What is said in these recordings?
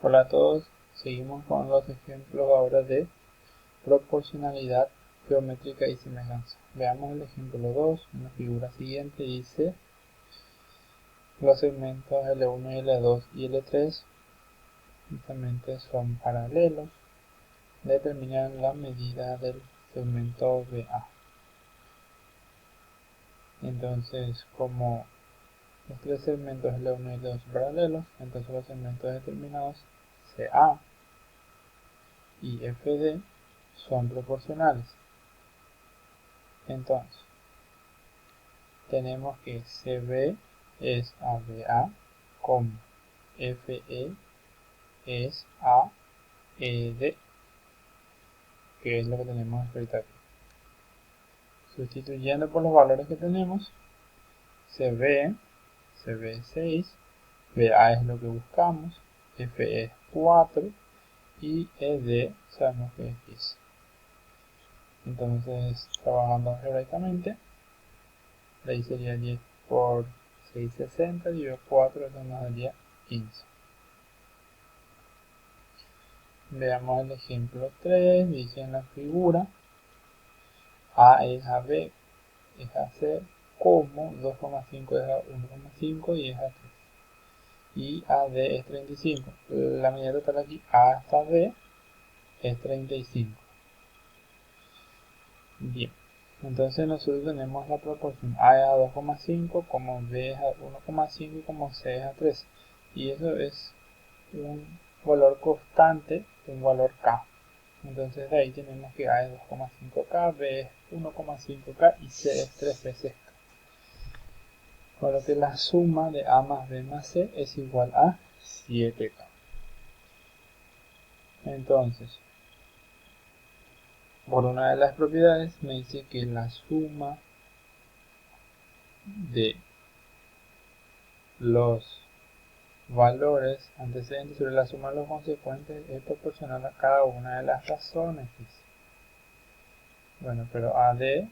Hola a todos, seguimos con los ejemplos ahora de proporcionalidad geométrica y semejanza. Veamos el ejemplo 2, en la figura siguiente dice los segmentos L1 y L2 y L3 justamente son paralelos. Determinan la medida del segmento BA. Entonces, como los tres segmentos L1 y L2 son paralelos, entonces los segmentos determinados CA y FD son proporcionales. Entonces, tenemos que CB es ABA, como FE es AED, que es lo que tenemos escrito aquí. Sustituyendo por los valores que tenemos, CB es 6, BA es lo que buscamos, FE es 4 y ED sabemos que es 10. Entonces, trabajando algebraicamente, de ahí sería 10 por 660 dividido 4, eso nos daría 15. Veamos el ejemplo 3, dice en la figura, A es a B, es a C, como 2,5 es a 1,5 y es a 3. Y AD es 35. La medida total aquí, A hasta D, es 35. Bien, entonces nosotros tenemos la proporción A es a 2,5, como B es a 1,5 y como C es a 3. Y eso es un valor constante, un valor K. Entonces de ahí tenemos que A es 2,5K, B es 1,5K y C es 3 veces K. Por lo que la suma de A más B más C es igual a 7K. Entonces, por una de las propiedades me dice que la suma de los valores antecedentes sobre la suma de los consecuentes es proporcional a cada una de las razones. Bueno, pero AD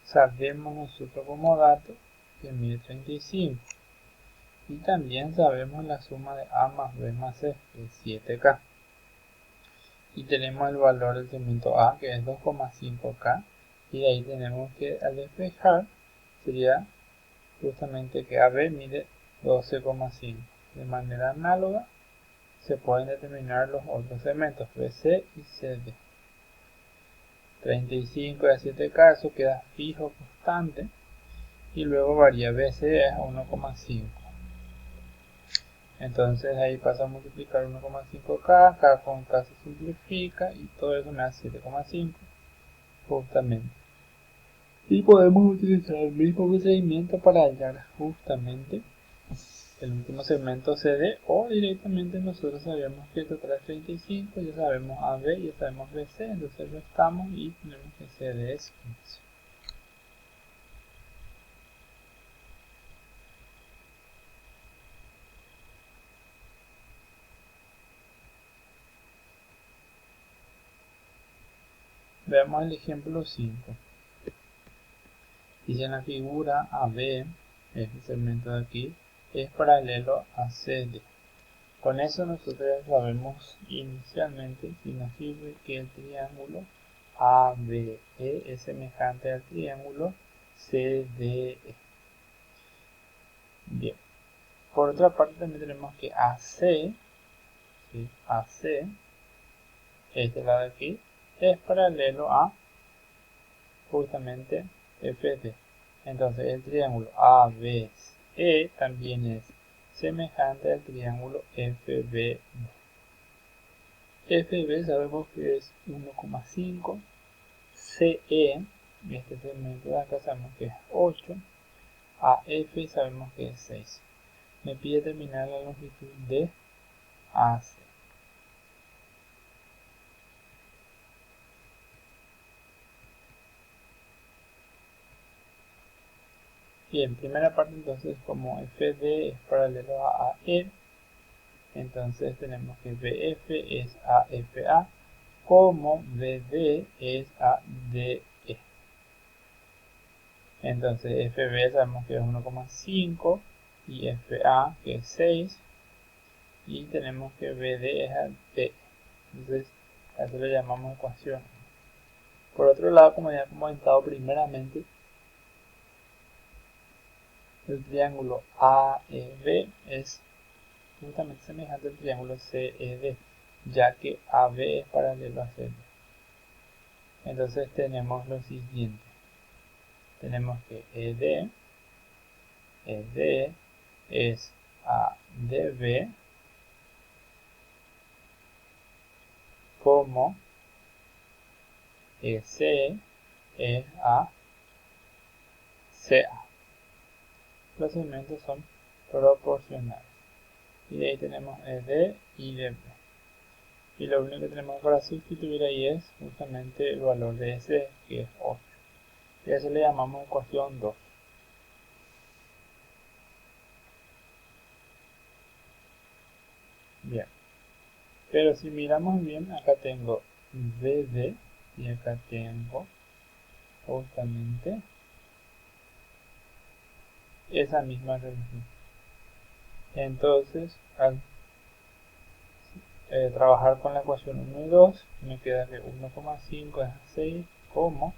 sabemos nosotros como dato que mide 35. Y también sabemos la suma de A más B más C, que es 7K. Y tenemos el valor del segmento A, que es 2,5K. Y de ahí tenemos que al despejar sería justamente que AB mide 12,5. De manera análoga se pueden determinar los otros segmentos BC y CD. 35 a 7K, eso queda fijo, constante. Y luego varía BC a 1,5. Entonces ahí pasa a multiplicar 1,5K, K con K se simplifica y todo eso me da 7,5 justamente. Y podemos utilizar el mismo procedimiento para hallar justamente el último segmento CD, o directamente nosotros sabemos que el total es 35, ya sabemos AB, ya sabemos BC, entonces lo estamos y tenemos que CD es 15. Veamos el ejemplo 5. Dice en la figura AB, este segmento de aquí, es paralelo a CD. Con eso nosotros ya sabemos inicialmente si nos sirve que el triángulo ABE es semejante al triángulo CDE. Bien. Por otra parte también tenemos que AC, ¿sí? AC, este lado de aquí, es paralelo a justamente FD. Entonces el triángulo ABE también es semejante al triángulo FB. FB sabemos que es 1,5, CE, este segmento de acá sabemos que es 8, AF sabemos que es 6. Me pide determinar la longitud de AC. Bien, primera parte entonces, como FD es paralelo a AE, entonces tenemos que BF es AFA, como BD es ADE. Entonces FB sabemos que es 1,5 y FA que es 6, y tenemos que BD es a P. Entonces a eso le llamamos ecuación. Por otro lado, como ya he comentado primeramente, el triángulo AEB es justamente semejante al triángulo CED, ya que AB es paralelo a CD. Entonces tenemos lo siguiente. Tenemos que ED es ADB como EC es a CA. Los segmentos son proporcionales. Y de ahí tenemos ED y DB. Y lo único que tenemos para sustituir ahí es justamente el valor de S, que es 8. Y a eso le llamamos ecuación 2. Bien. Pero si miramos bien, acá tengo BD y acá tengo justamente esa misma relación. Entonces, al trabajar con la ecuación 1 y 2, me queda que 1,5 es a 6, como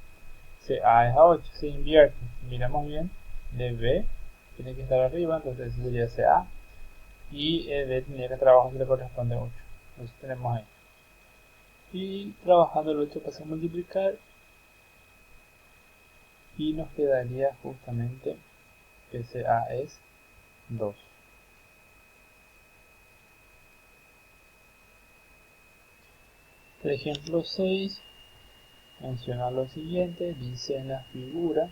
CA es a 8. Se invierte. Si miramos bien, DB tiene que estar arriba, entonces eso sería CA. Y ED tendría que trabajar que le corresponde a 8. Entonces tenemos ahí. Y trabajando el 8 pasa a multiplicar y nos quedaría justamente que CA es 2. El ejemplo 6 menciona lo siguiente, dice en la figura,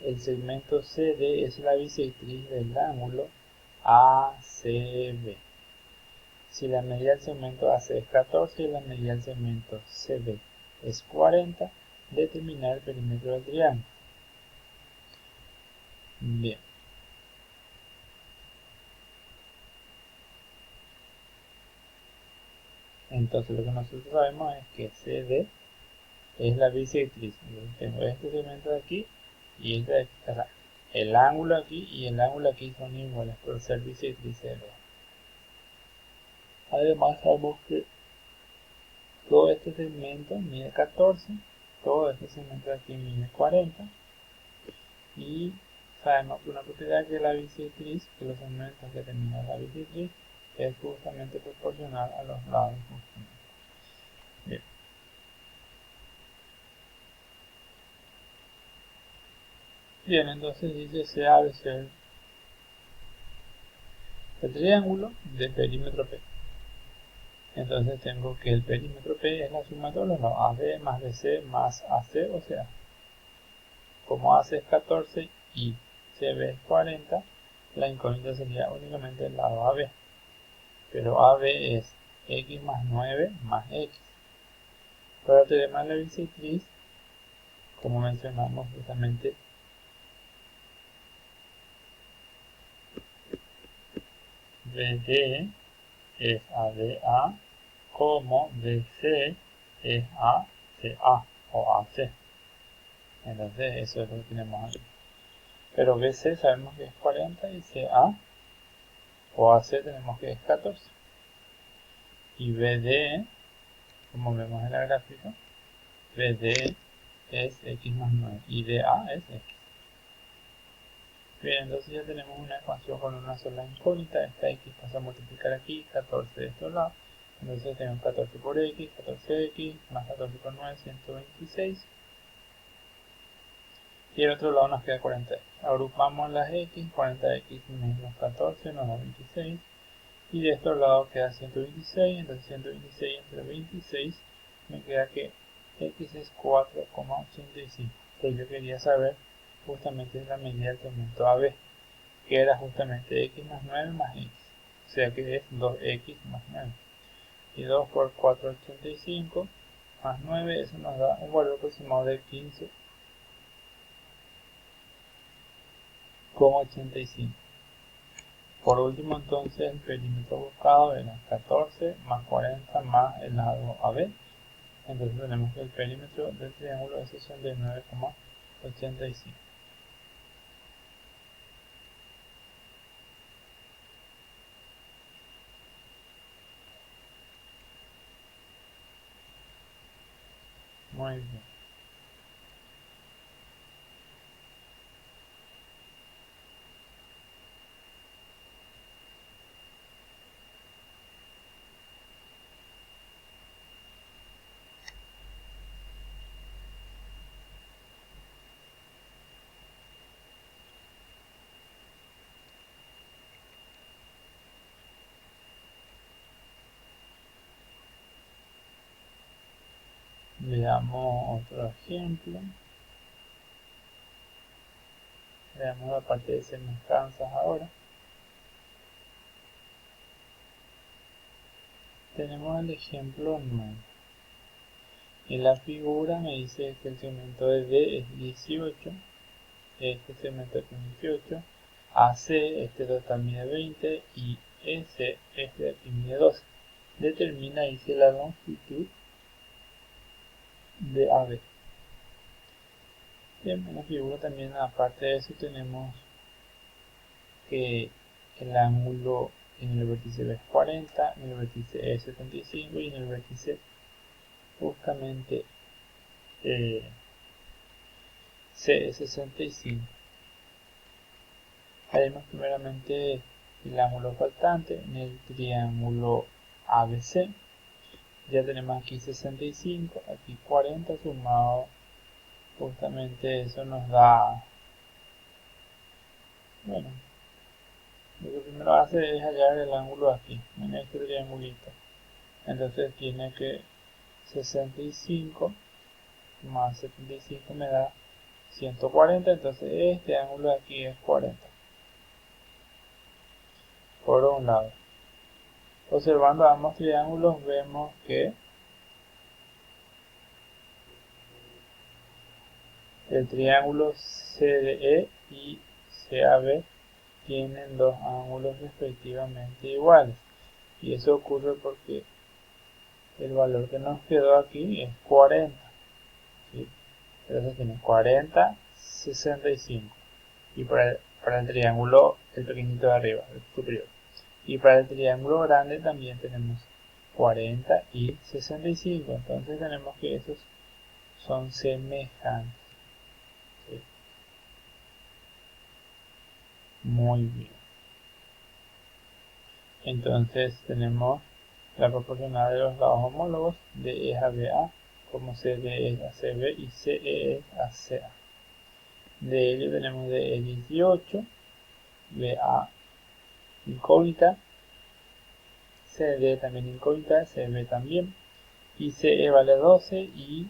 el segmento CD es la bisectriz del ángulo ACB. Si la medida del segmento AC es 14 y la medida del segmento CB es 40, determinar el perímetro del triángulo. Bien. Entonces lo que nosotros sabemos es que CD es la bisectriz. Tengo este segmento de aquí y este de aquí. O sea, el ángulo aquí y el ángulo aquí son iguales por ser bisectriz de dos. Además sabemos que todo este segmento mide 14, todo este segmento de aquí mide 40 y sabemos que una propiedad que la bisectriz, que los segmentos que terminan la bisectriz es justamente proporcional a los lados. Bien. Bien, entonces dice se abre el triángulo de perímetro P. Entonces tengo que el perímetro P es la suma de todos los lados, AB más BC más AC, o sea, como AC es 14 y CB es 40, la incógnita sería únicamente el lado AB. Pero AB es X más 9 más X. Para el teorema de la bisectriz, como mencionamos justamente, BD es ADA como BC es ACA o AC. Entonces eso es lo que tenemos aquí. Pero BC sabemos que es 40 y CA o AC tenemos que es 14. Y BD, como vemos en la gráfica, BD es X más 9 y DA es X. Bien, entonces ya tenemos una ecuación con una sola incógnita. Esta X pasa a multiplicar aquí, 14 de estos lados. Entonces tenemos 14 por X, 14X, más 14 por 9, 126. Y el otro lado nos queda 40x. Agrupamos las x, 40x menos 14 nos da 26. Y de este lado queda 126, entonces 126 entre 26 me queda que x es 4,85. Pero yo quería saber justamente la medida del segmento AB, que era justamente x más 9 más x. O sea que es 2x más 9. Y 2 por 4,85 más 9, eso nos da un valor aproximado de 15,85. Por último, entonces, el perímetro buscado era 14 más 40 más el lado AB. Entonces tenemos que el perímetro del triángulo es 69,85. Muy bien. Veamos otro ejemplo. Veamos la parte de semejanzas ahora. Tenemos el ejemplo 9. En la figura me dice que el segmento de D es 18, este segmento es 18, AC este total mide 20 y S este de aquí mide 12. Determina, dice, la longitud de AB. Bien, en la figura también, aparte de eso, tenemos que el ángulo en el vértice B es 40, en el vértice E es 75 y en el vértice justamente C es 65. Haremos primeramente el ángulo faltante en el triángulo ABC. Ya tenemos aquí 65, aquí 40 sumado, justamente eso nos da, bueno, lo que primero hace es hallar el ángulo aquí, en este triangulito. Entonces tiene que 65 más 75 me da 140, entonces este ángulo de aquí es 40. Por un lado. Observando ambos triángulos vemos que el triángulo CDE y CAB tienen dos ángulos respectivamente iguales. Y eso ocurre porque el valor que nos quedó aquí es 40. ¿Sí? Entonces tiene 40, 65. Y para el triángulo, el pequeñito de arriba, el superior. Y para el triángulo grande también tenemos 40 y 65. Entonces tenemos que esos son semejantes. ¿Sí? Muy bien. Entonces tenemos la proporcional de los lados homólogos de E a BA, como CD es a CB y CE es a CA. De ello tenemos de E 18, BA incógnita, CD también incógnita, CB también, y CE vale 12 y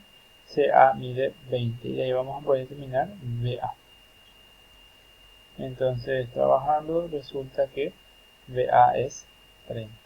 CA mide 20. Y ahí vamos a poder determinar BA. Entonces, trabajando, resulta que BA es 30.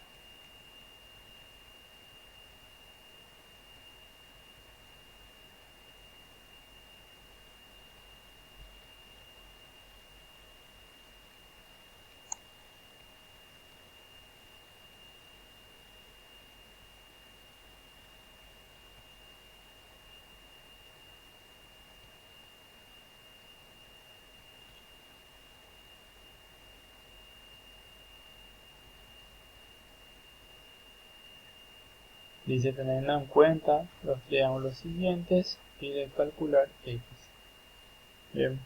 Dice, teniendo en cuenta los triángulos siguientes, pide calcular X. Bien.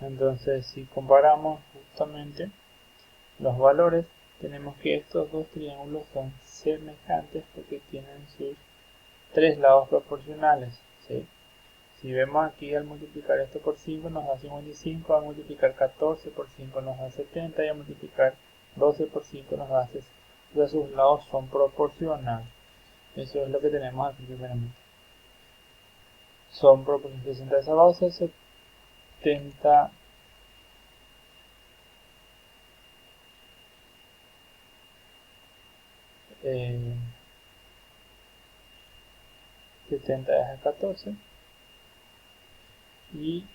Entonces, si comparamos justamente los valores, tenemos que estos dos triángulos son semejantes porque tienen sus tres lados proporcionales. ¿Sí? Si vemos aquí, al multiplicar esto por 5 nos da 55, al multiplicar 14 por 5 nos da 70 y al multiplicar 12 por 5 nos da 60. Entonces sus lados son proporcionales. Eso es lo que tenemos aquí primeramente. Son proporcionales. 60 es a 12, 70 70 es a 14 y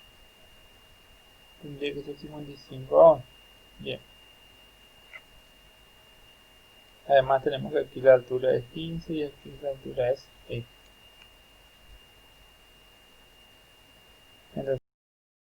tendría que ser 55 a 11. Bien. Además tenemos que aquí la altura es 15 y aquí la altura es X.